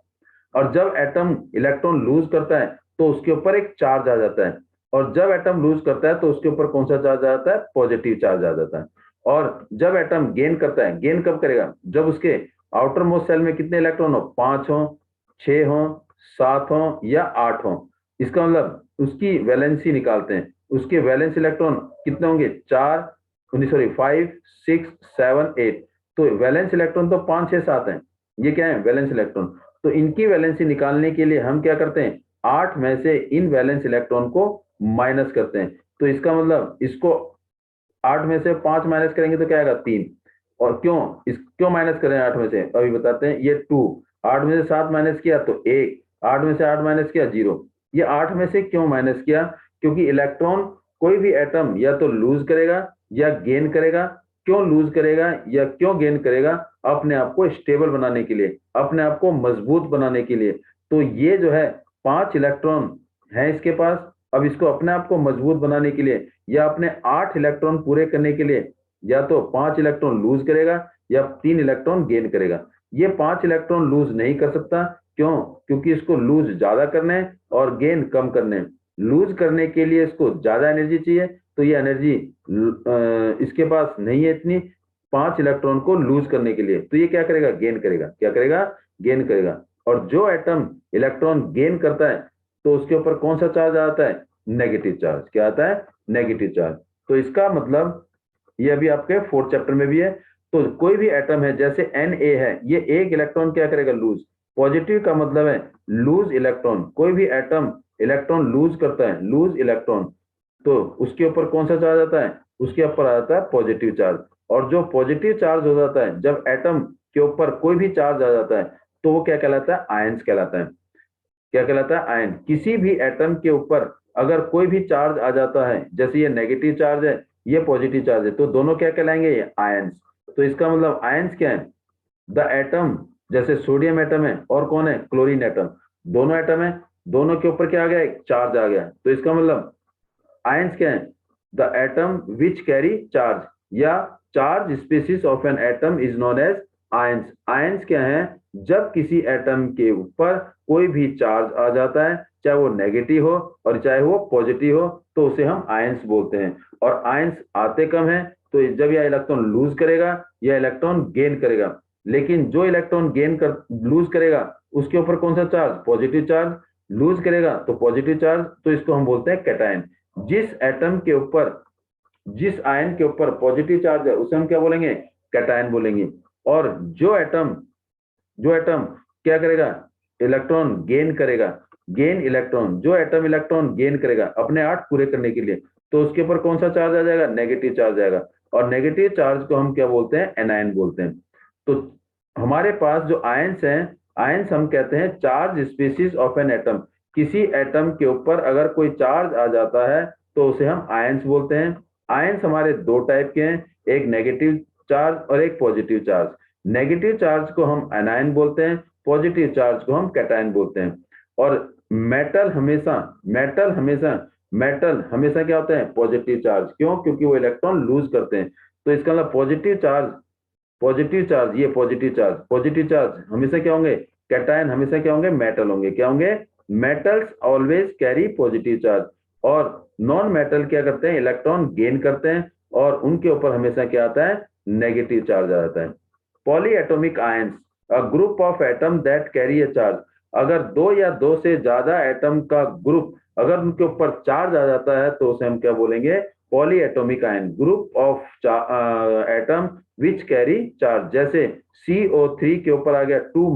और जब एटम इलेक्ट्रॉन लूज करता है तो उसके ऊपर एक चार्ज आ जाता है, और जब एटम लूज करता है तो उसके ऊपर कौन सा चार्ज आ जाता है, पॉजिटिव चार्ज आ जाता है। और जब एटम गेन करता है, गेन कब करेगा, जब उसके आउटर मोस्ट सेल में कितने इलेक्ट्रॉन हो, 5 हो, 6 हो, 7 हो या 8 हो। इसका मतलब उसकी वैलेंसी निकालते हैं, उसके वैलेंस इलेक्ट्रॉन कितने होंगे, 4, सॉरी 5, 6, 7, 8। तो वैलेंस इलेक्ट्रॉन तो 5, 6, 7 है, ये क्या है, वैलेंस इलेक्ट्रॉन। तो इनकी वैलेंसी निकालने के लिए हम क्या करते हैं, 8 में से इन वैलेंस इलेक्ट्रॉन को माइनस करते हैं। तो इसका मतलब इसको 8 में से 5 माइनस करेंगे तो क्या आएगा, 3। और क्यों माइनस करें 8 में से, अभी बताते हैं। ये 2, 8 में से 7 माइनस किया तो 1, 8 में से 8 माइनस किया 0। ये 8 में से क्यों माइनस किया, क्योंकि इलेक्ट्रॉन, कोई भी एटम या तो लूज करेगा या गेन करेगा। क्यों लूज करेगा या क्यों गेन करेगा, अपने आप को स्टेबल बनाने के लिए, अपने आप को मजबूत बनाने के लिए। तो ये जो है 5 इलेक्ट्रॉन है इसके पास, अब इसको अपने आप को मजबूत बनाने के लिए या अपने 8 इलेक्ट्रॉन पूरे करने के लिए या तो 5 इलेक्ट्रॉन लूज करेगा या 3 इलेक्ट्रॉन गेन करेगा। ये 5 इलेक्ट्रॉन लूज नहीं कर सकता, क्यों, क्योंकि इसको लूज ज्यादा करने हैं और गेन कम करने हैं। लूज करने के लिए इसको ज्यादा एनर्जी चाहिए, तो ये एनर्जी इसके पास नहीं है इतनी 5 इलेक्ट्रॉन को लूज करने के लिए। तो ये क्या करेगा, गेन करेगा, क्या करेगा, गेन करेगा। और जो एटम इलेक्ट्रॉन गेन करता है तो उसके ऊपर कौन सा चार्ज आता है, नेगेटिव चार्ज। क्या आता है, नेगेटिव चार्ज। तो इसका मतलब ये अभी आपके 4th चैप्टर में भी है। तो कोई भी एटम है, जैसे Na है, ये एक इलेक्ट्रॉन क्या करेगा, लूज। पॉजिटिव का मतलब है लूज इलेक्ट्रॉन। कोई भी एटम इलेक्ट्रॉन लूज करता है, लूज इलेक्ट्रॉन, तो उसके ऊपर कौन सा चार्ज आता है, उसके ऊपर आ जाता है पॉजिटिव चार्ज। और जो पॉजिटिव चार्ज हो जाता है, जब एटम के ऊपर कोई भी चार्ज आ जाता है, तो वो क्या कहलाता है, आयंस कहलाता है। क्या कहलाता है, आयन। किसी भी एटम के ऊपर अगर कोई भी चार्ज आ जाता है, जैसे ये नेगेटिव चार्ज है, ये पॉजिटिव चार्ज है, तो दोनों क्या कहलाएंगे, ये आयंस। तो इसका मतलब आयंस क्या है, द एटम, जैसे सोडियम एटम है और कौन है, क्लोरीन एटम, दोनों एटम है, दोनों के ऊपर क्या आ गया, एक चार्ज आ गया। तो इसका मतलब आयंस क्या है, the atom which carry charge, या charge species of an atom is known as ions. Ions क्या है, जब किसी एटम के ऊपर कोई भी चार्ज आ जाता है, चाहे वो नेगेटिव हो और चाहे वो पॉजिटिव हो, तो उसे हम आयंस बोलते हैं। और आयंस आते कम है, तो जब यह इलेक्ट्रॉन लूज करेगा या इलेक्ट्रॉन गेन करेगा। लेकिन जो इलेक्ट्रॉन गेन कर लूज करेगा, उसके ऊपर कौन सा चार्ज, पॉजिटिव चार्ज। लूज करेगा तो पॉजिटिव चार्ज, तो इसको हम बोलते हैं कैटायन। जिस एटम के ऊपर, जिस आयन के ऊपर पॉजिटिव चार्ज है, उसे हम क्या बोलेंगे, कैटायन बोलेंगे। और जो एटम क्या करेगा, इलेक्ट्रॉन गेन करेगा, गेन इलेक्ट्रॉन, जो एटम इलेक्ट्रॉन गेन करेगा अपने 8 पूरे करने के लिए, तो उसके ऊपर कौन सा चार्ज आ जाएगा, नेगेटिव चार्ज आएगा। और नेगेटिव चार्ज को हम क्या बोलते हैं, एनायन बोलते हैं। तो हमारे पास जो आयंस हैं, आयंस हम कहते हैं charge species of an atom. किसी एटम के ऊपर अगर कोई चार्ज आ जाता है तो उसे हम आयंस बोलते हैं। आयंस हमारे दो टाइप के हैं, एक नेगेटिव चार्ज और एक पॉजिटिव चार्ज। नेगेटिव चार्ज को हम एनायन बोलते हैं, पॉजिटिव चार्ज को हम कैटायन बोलते हैं। और मेटल हमेशा क्या होते हैं, पॉजिटिव चार्ज। क्यों, क्योंकि वो इलेक्ट्रॉन लूज करते हैं। तो इसका मतलब पॉजिटिव चार्ज, ये पॉजिटिव चार्ज हमेशा क्या होंगे, कैटायन हमेशा क्या होंगे, मेटल होंगे। क्या होंगे, metals always carry positive charge. और नॉन मेटल क्या करते हैं, इलेक्ट्रॉन गेन करते हैं और उनके ऊपर हमेशा क्या आता है, नेगेटिव चार्ज आ जाता है। Polyatomic ions, a group of atom that carry a charge. अगर दो या दो से ज्यादा एटम का ग्रुप, अगर उनके ऊपर चार्ज आ जाता है, तो उसे हम क्या बोलेंगे, polyatomic ion, group of atom which carry charge. जैसे CO3 के ऊपर आ गया 2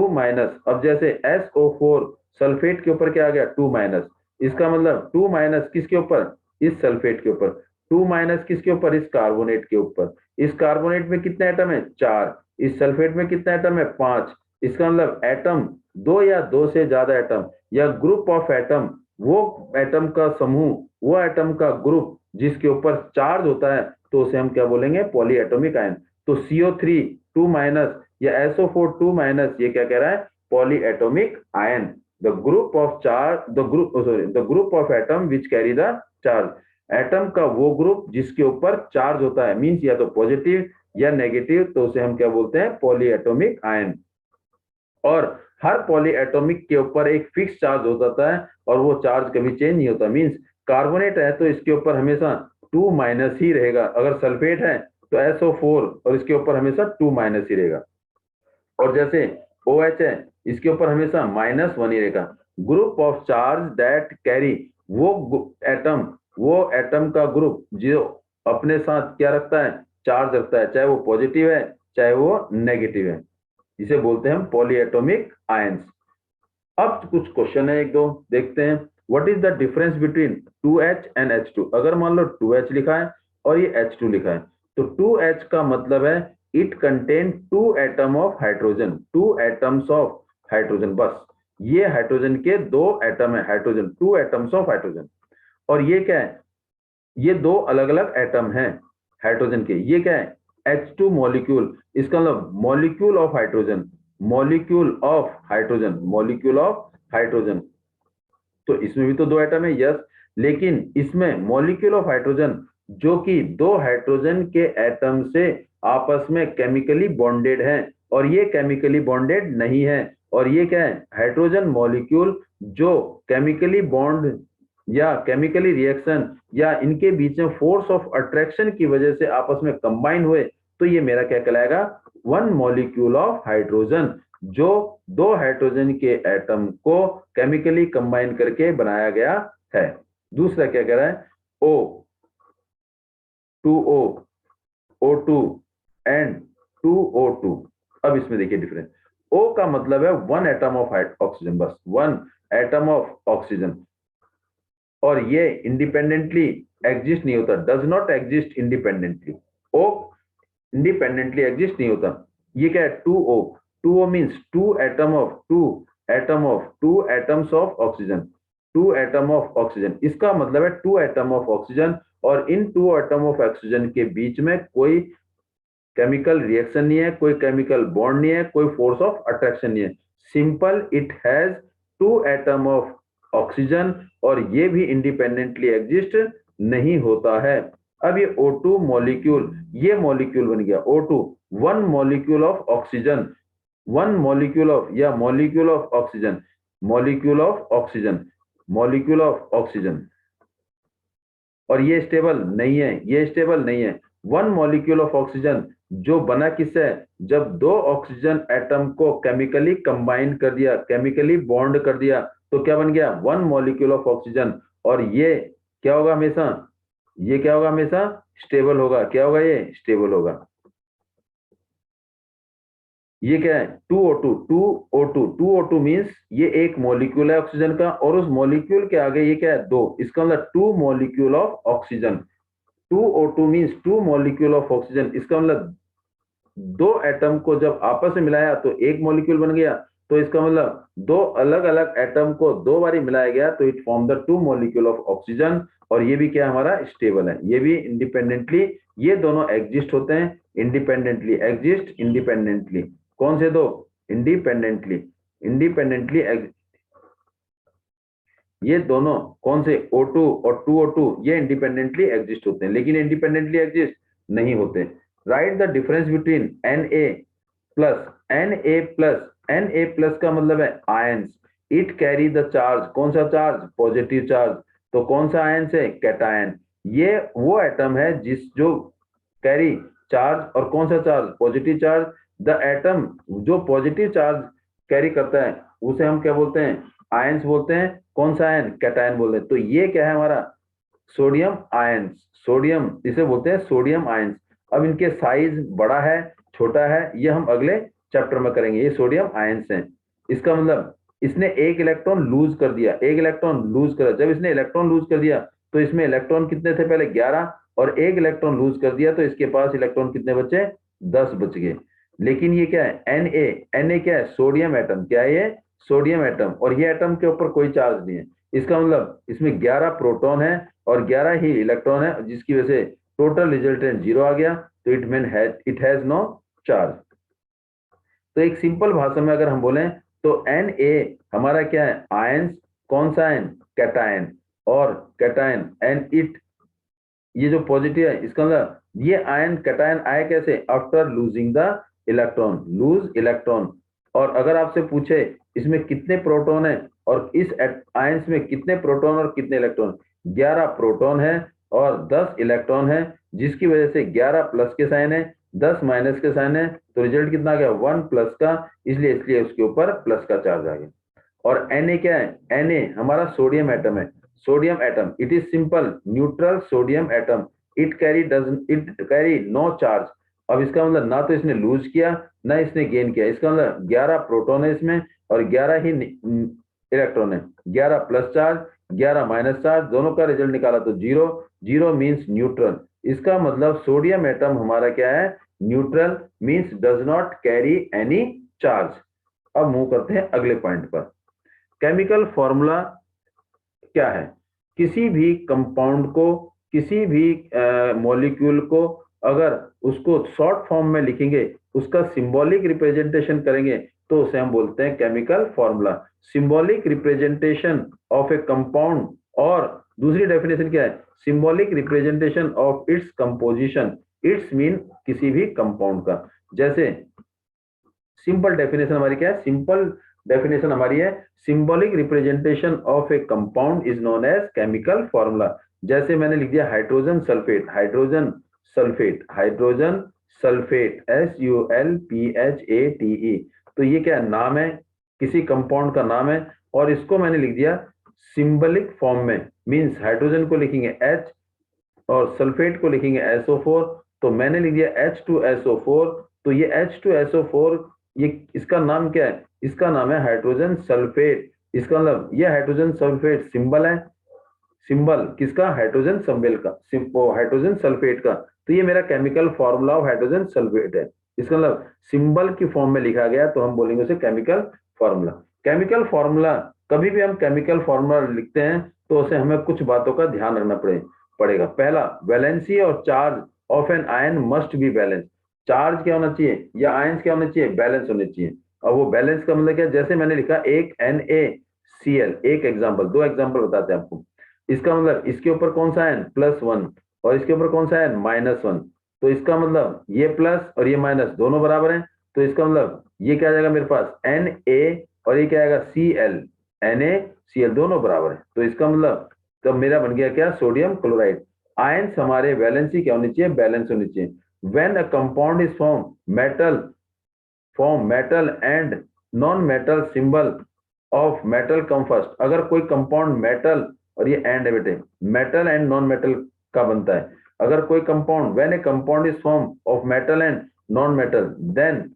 माइनस, अब जैसे SO4 सल्फेट के ऊपर क्या आ गया, 2 माइनस। इसका मतलब 2 माइनस किसके ऊपर, इस सल्फेट के ऊपर। 2 माइनस किसके ऊपर, इस कार्बोनेट के ऊपर। इस कार्बोनेट में कितने एटम है, 4। इस सल्फेट में कितने एटम है, 5। इसका मतलब एटम, दो या दो से ज्यादा एटम या ग्रुप ऑफ एटम, वो एटम का समूह, वो एटम का ग्रुप जिसके ऊपर चार्ज होता है, तो उसे हम क्या बोलेंगे, पॉलीएटॉमिक आयन। तो CO3 2 माइनस या SO4 2 माइनस, ये क्या कह रहा है, polyatomic ion, the group of atom which carry the charge. Atom का वो ग्रुप जिसके ऊपर चार्ज होता है, मींस या तो पॉजिटिव या नेगेटिव, तो उसे हम क्या बोलते हैं, पॉलीएटॉमिक आयन। और हर पॉलीएटॉमिक के ऊपर एक फिक्स चार्ज होता है और वो चार्ज कभी चेंज नहीं होता। मींस कार्बोनेट है तो इसके ऊपर हमेशा 2 माइनस ही रहेगा, अगर सल्फेट है तो SO4 और इसके ऊपर हमेशा 2 माइनस ही रहेगा। और जैसे OH है इसके ऊपर हमेशा -1 ही रहेगा। Group of charge that carry, वो एटम का ग्रुप जो अपने साथ क्या रखता है, चार्ज रखता है, चाहे वो पॉजिटिव है चाहे वो नेगेटिव है, इसे बोलते हैं हम पॉलीएटॉमिक आयंस। अब कुछ क्वेश्चन है एक दो, देखते हैं। What is the difference between 2H and H2? अगर मान लो 2H लिखा है और ये H2 लिखा है, तो 2H का मतलब है it contain 2 atom of hydrogen, 2 atoms of hydrogen, बस ये हाइड्रोजन के 2 एटम है, हाइड्रोजन 2 एटम्स ऑफ हाइड्रोजन। और ये क्या है, ये 2 अलग अलग एटम हैं हाइड्रोजन के। ये क्या है, H2 मॉलिक्यूल, इसका मतलब molecule of hydrogen, molecule of hydrogen, molecule of hydrogen. तो इसमें भी तो 2 एटम है, यस, लेकिन इसमें मॉलिक्यूल ऑफ हाइड्रोजन जो कि 2 हाइड्रोजन के एटम से आपस में केमिकली बॉन्डेड हैं, और ये केमिकली बॉन्डेड नहीं है। और ये क्या है, हाइड्रोजन मॉलिक्यूल जो केमिकली बॉन्ड या केमिकली रिएक्शन या इनके बीच में फोर्स ऑफ अट्रैक्शन की वजह से आपस में कंबाइन हुए, तो ये मेरा क्या कहलाएगा, 1 मॉलिक्यूल ऑफ हाइड्रोजन, जो 2 हाइड्रोजन के एटम को केमिकली कंबाइन करके बनाया गया है। दूसरा क्या कह रहा है, O 2O O2 and 2O2। अब इसमें देखिए डिफरेंस, O का मतलब है 1 एटम ऑफ ऑक्सीजन, बस 1 एटम ऑफ ऑक्सीजन, और ये इंडिपेंडेंटली एग्जिस्ट नहीं होता, does not exist independently. O independently exist नहीं होता। ये क्या है, 2O means 2 atoms of oxygen, 2 atom of oxygen, इसका मतलब है 2 एटम ऑफ ऑक्सीजन, और इन 2 एटम ऑफ ऑक्सीजन के बीच में कोई केमिकल रिएक्शन नहीं है, कोई केमिकल बॉन्ड नहीं है, कोई फोर्स ऑफ अट्रैक्शन नहीं है, simple it has 2 atom of oxygen, और ये भी इंडिपेंडेंटली एग्जिस्ट नहीं होता है। अब ये O2 मॉलिक्यूल, ये मॉलिक्यूल बन गया O2, 1 molecule of oxygen, 1 molecule of या molecule of oxygen, molecule of oxygen, molecule of oxygen, और ये स्टेबल नहीं है, ये स्टेबल नहीं है। 1 मॉलिक्यूल ऑफ ऑक्सीजन जो बना किससे, जब 2 ऑक्सीजन एटम को केमिकली कंबाइन कर दिया, केमिकली बॉन्ड कर दिया, तो क्या बन गया, 1 मॉलिक्यूल ऑफ ऑक्सीजन। और ये क्या होगा हमेशा, ये क्या होगा हमेशा, स्टेबल होगा। क्या होगा, ये स्टेबल होगा। ये क्या है, 2O2 मीन्स ये एक मॉलिक्यूल है ऑक्सीजन का, और उस मॉलिक्यूल के आगे ये क्या है, 2, इसका मतलब 2 molecule of oxygen. 2O2 means 2 molecule of oxygen, इसका मतलब 2 एटम को जब आपस में मिलाया तो एक मॉलिक्यूल बन गया, तो इसका मतलब 2 अलग अलग एटम को 2 बारी मिलाया गया, तो it form the 2 molecule of oxygen. और ये भी क्या हमारा स्टेबल है, ये भी इंडिपेंडेंटली, ये दोनों एग्जिस्ट होते हैं इंडिपेंडेंटली, एग्जिस्ट इंडिपेंडेंटली। कौन से दो, इंडिपेंडेंटली, इंडिपेंडेंटली ये दोनों कौन से, O2 और 2O2, ये इंडिपेंडेंटली एग्जिस्ट होते हैं, लेकिन इंडिपेंडेंटली एग्जिस्ट नहीं होते। Right the difference between Na plus, Na plus का मतलब है ions, it carry the charge, कौन सा चार्ज, पॉजिटिव चार्ज, तो कौन सा आयंस है, कैटायन। ये वो एटम है जो कैरी चार्ज, और कौन सा charge, positive charge. The atom जो पॉजिटिव चार्ज कैरी करता है उसे हम क्या बोलते हैं, आयंस बोलते हैं। कौन सा आयन, कैटायन बोलते हैं। तो ये क्या है हमारा, सोडियम आयंस, सोडियम, इसे बोलते हैं सोडियम आयंस। अब इनके साइज बड़ा है छोटा है, ये हम अगले चैप्टर में करेंगे। ये सोडियम आयंस हैं, इसका मतलब इसने एक इलेक्ट्रॉन लूज कर दिया, एक इलेक्ट्रॉन लूज कर, जब इसने इलेक्ट्रॉन लूज कर दिया तो इसमें इलेक्ट्रॉन कितने थे, पहले 11, और एक इलेक्ट्रॉन लूज कर दिया तो इसके पास इलेक्ट्रॉन कितने बचे, 10 बच गए। लेकिन ये क्या है, Na क्या है, सोडियम एटम, क्या है ये, सोडियम एटम, और ये एटम के ऊपर कोई चार्ज नहीं है। इसका मतलब इसमें 11 प्रोटॉन है और 11 ही इलेक्ट्रॉन है, जिसकी वजह से टोटल रिजल्टेंट 0 आ गया, तो इट हैज नो चार्ज। तो एक सिंपल भाषा में अगर हम बोलें तो Na हमारा क्या है, आयंस, कौन सा आयन, कैटायन, और कैटायन एंड इट, ये जो पॉजिटिव है इसका मतलब ये आयन कैटायन आए कैसे, after losing the electron, loose electron. और अगर आपसे पूछे इसमें कितने प्रोटॉन है और इस आयंस में कितने प्रोटॉन और कितने इलेक्ट्रॉन, 11 प्रोटॉन है और 10 इलेक्ट्रॉन है, जिसकी वजह से 11 प्लस के साइन है, 10 माइनस के साइन है, तो रिजल्ट कितना आ गया, 1 प्लस का, इसलिए उसके ऊपर प्लस का चार्ज आ गया। और Na क्या है, Na हमारा सोडियम एटम है, sodium atom, it is simple neutral sodium atom, it carry no charge. अब इसका मतलब ना तो इसने लूज किया ना इसने गेन किया, इसका मतलब 11 प्रोटॉन है इसमें और 11 ही इलेक्ट्रॉन है, 11 प्लस चार्ज 11 माइनस चार्ज, दोनों का रिजल्ट निकाला तो जीरो, जीरो मीन्स न्यूट्रल। इसका मतलब सोडियम एटम हमारा क्या है, neutral, means does not carry any charge. अब मूव करते हैं अगले पॉइंट पर। केमिकल फॉर्मूला क्या है, किसी भी कंपाउंड को, किसी भी मॉलिक्यूल को अगर उसको शॉर्ट फॉर्म में लिखेंगे, उसका सिंबॉलिक रिप्रेजेंटेशन करेंगे, तो उसे हम बोलते हैं chemical formula. Symbolic representation of a compound, और दूसरी डेफिनेशन क्या है, symbolic representation of its composition, it's mean किसी भी कंपाउंड का। जैसे सिंपल डेफिनेशन हमारी क्या है, सिंपल डेफिनेशन हमारी है, symbolic representation of a compound is known as chemical formula. जैसे मैंने लिख दिया hydrogen sulphate, hydrogen sulphate, hydrogen sulphate, SULPHATE, तो ये क्या है, नाम है, किसी कंपाउंड का नाम है, और इसको मैंने लिख दिया सिंबलिक फॉर्म में, मींस हाइड्रोजन को लिखेंगे H और सल्फेट को लिखेंगे SO4, तो मैंने लिख दिया H2SO4, तो ये H2SO4, ये इसका नाम क्या है, इसका नाम है हाइड्रोजन सल्फेट। इसका मतलब ये हाइड्रोजन सल्फेट सिंबल है, सिंबल किसका, हाइड्रोजन सल्फेट का, हाइड्रोजन सल्फेट का, तो ये मेरा chemical formula of hydrogen sulphate है। इसका मतलब सिंबल की फॉर्म में लिखा गया तो हम बोलेंगे उसे केमिकल फॉर्मूला। केमिकल फॉर्मूला, कभी भी हम केमिकल फॉर्मूला लिखते हैं तो उसे हमें कुछ बातों का ध्यान रखना पड़ेगा। पहला, वैलेंसी और charge of an ion must be balance, charge क्या होना चाहिए या आयंस क्या होने चाहिए, बैलेंस होने चाहिए। और वो बैलेंस का मतलब क्या, जैसे मैंने लिखा एक NaCl, एक एग्जांपल, दो एग्जांपल बताते हैं आपको। इसका मतलब इसके ऊपर कौन सा आयन, +1, और इसके ऊपर कौन सा आयन, -1, तो इसका मतलब ये प्लस और ये माइनस दोनों बराबर हैं, तो इसका मतलब ये क्या आ जाएगा मेरे पास, Na, और ये क्या आएगा, Cl, NaCl दोनों बराबर है, तो इसका मतलब तब मेरा बन गया क्या, सोडियम क्लोराइड। आयंस हमारे वैलेंसी क्या होनी चाहिए, बैलेंस होनी चाहिए। When a compound is form metal and non metal, symbol of metal come first. अगर कोई कंपाउंड मेटल, और ये एंड है बेटे, मेटल एंड नॉन मेटल का बनता है, अगर कोई compound, when a compound is form of metal and non metal, then,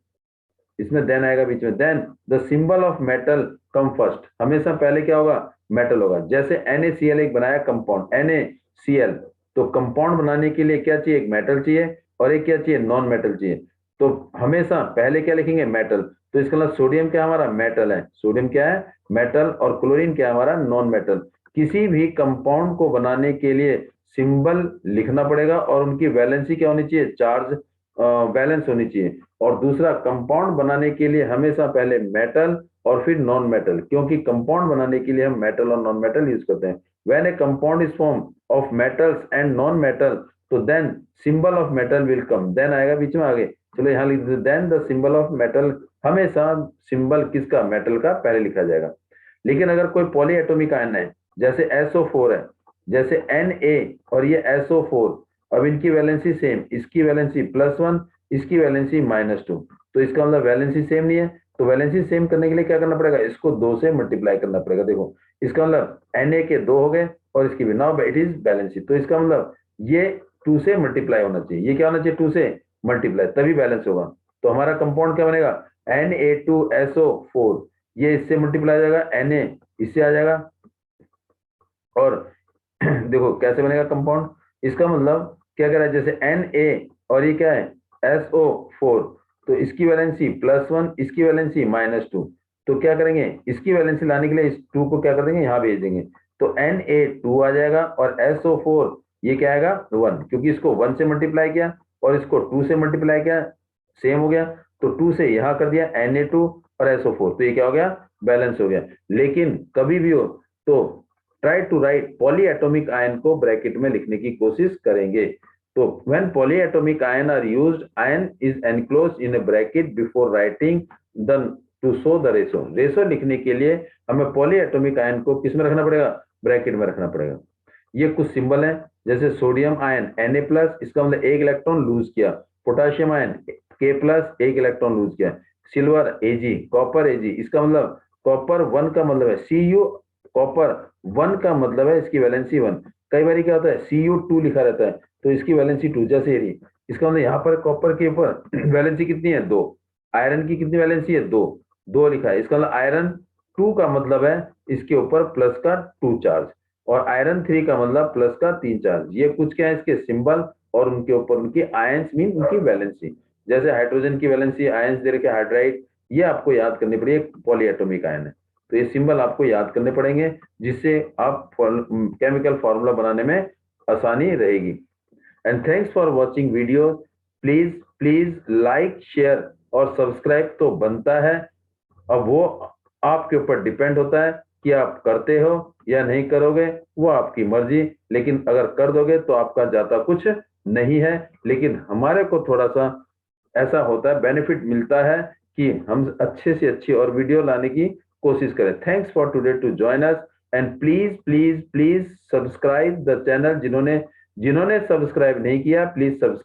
इसमें देन आएगा बीच में, then the symbol of metal come first, हमेशा पहले क्या होगा, मेटल होगा। जैसे NaCl एक बनाया कंपाउंड NaCl, तो कंपाउंड बनाने के लिए क्या चाहिए, एक मेटल चाहिए और एक क्या चाहिए, नॉन मेटल चाहिए, तो हमेशा पहले क्या लिखेंगे, मेटल। तो इसका मतलब सोडियम क्या हमारा, मेटल है, सोडियम क्या है, मेटल, और क्लोरीन क्या है हमारा, नॉन मेटल। किसी भी कंपाउंड को बनाने के लिए सिंबल लिखना पड़ेगा और उनकी वैलेंसी क्या होनी चाहिए, चार्ज बैलेंस होनी चाहिए। और दूसरा, कंपाउंड बनाने के लिए हमेशा पहले मेटल और फिर नॉन मेटल, क्योंकि कंपाउंड बनाने के लिए हम मेटल और नॉन मेटल यूज करते हैं। When a compound is form of metals and non metal, तो then symbol of metal will come, then आएगा बीच में आगे, चलो यहाँ लिख दीजिए, then the symbol of metal, हमेशा सिंबल किसका, मेटल का पहले लिखा जाएगा। लेकिन अगर कोई पॉली एटॉमिक आयन है, जैसे SO4 है, जैसे Na और ये SO4, अब इनकी वैलेंसी सेम, इसकी वैलेंसी +1, इसकी वैलेंसी -2, तो इसका मतलब वैलेंसी सेम नहीं है, तो वैलेंसी सेम करने के लिए क्या करना पड़ेगा, इसको 2 से मल्टीप्लाई करना पड़ेगा। देखो इसका मतलब Na के 2 हो गए और इसकी भी, नाउ इट इज बैलेंसी, तो इसका मतलब ये 2 से मल्टीप्लाई होना चाहिए, ये क्या होना चाहिए, 2 से मल्टीप्लाई, तभी बैलेंस होगा। तो हमारा कंपाउंड क्या बनेगा, Na2SO4, ये इससे मल्टीप्लाई हो जाएगा, Na इससे आ जाएगा, और देखो कैसे बनेगा कंपाउंड, इसका मतलब क्या कह रहा है, जैसे Na और ये क्या है, SO4, तो इसकी वैलेंसी +1, इसकी वैलेंसी -2, तो क्या करेंगे, इसकी वैलेंसी लाने के लिए इस 2 को क्या कर देंगे, यहाँ भेज देंगे, तो Na2 आ जाएगा, और SO4 ये क्या आएगा, 1, क्योंकि इसको 1 से मल्टीप्लाई किया और इसको 2 से मल्टीप्लाई किया, सेम हो गया, तो 2 से यहाँ कर दिया Na2 और SO4, तो ये क्या हो गया, बैलेंस हो गया। लेकिन कभी भी हो तो try to write polyatomic ion को ब्रैकेट में लिखने की कोशिश करेंगे। तो when polyatomic ion are used, ion is enclosed in a bracket before writing the to show the ratio. Ratio लिखने के लिए हमें पॉलीएटॉमिक आयन को किस में रखना पड़ेगा, ब्रैकेट में रखना पड़ेगा। ये कुछ सिंबल है, जैसे सोडियम आयन Na+, इसका मतलब एक इलेक्ट्रॉन लूज किया। पोटाशियम आयन K+, एक इलेक्ट्रॉन लूज किया। सिल्वर Ag, कॉपर Ag, इसका मतलब कॉपर 1 का मतलब है Cu, कॉपर 1 का मतलब है इसकी वैलेंसी 1। कई बार क्या होता है Cu2 लिखा रहता है, तो इसकी वैलेंसी 2, जैसे ये, इसका मतलब यहाँ पर कॉपर के ऊपर वैलेंसी कितनी है, 2। आयरन की कितनी वैलेंसी है, 2, 2 लिखा है। इसका मतलब आयरन 2 का मतलब है इसके ऊपर प्लस का 2 चार्ज, और आयरन 3 का मतलब प्लस का 3 चार्ज। ये कुछ क्या है इसके सिंबल, और उनके ऊपर उनकी आयंस मीन उनकी वैलेंसी। जैसे हाइड्रोजन की वैलेंसी आयंस दे रखे हाइड्राइड, ये आपको याद करनी पड़ेगी, पॉलीएटॉमिक आयन है। तो ये सिंबल आपको याद करने पड़ेंगे, जिससे आप केमिकल फॉर्मूला बनाने में आसानी रहेगी। And thanks for watching video. Please please like, share और सब्सक्राइब तो बनता है। अब वो आपके ऊपर डिपेंड होता है कि आप करते हो या नहीं करोगे, वो आपकी मर्जी। लेकिन अगर कर दोगे तो आपका जाता कुछ नहीं है, लेकिन हमारे को थोड़ा सा ऐसा होता है, बेनिफिट मिलता है कि हम अच्छे से अच्छी और वीडियो लाने की कोशिश करें। Thanks for today to join us, and please please please subscribe the channel. जिन्होंने जिन्होंने सब्सक्राइब नहीं किया, प्लीज सब्सक्राइब।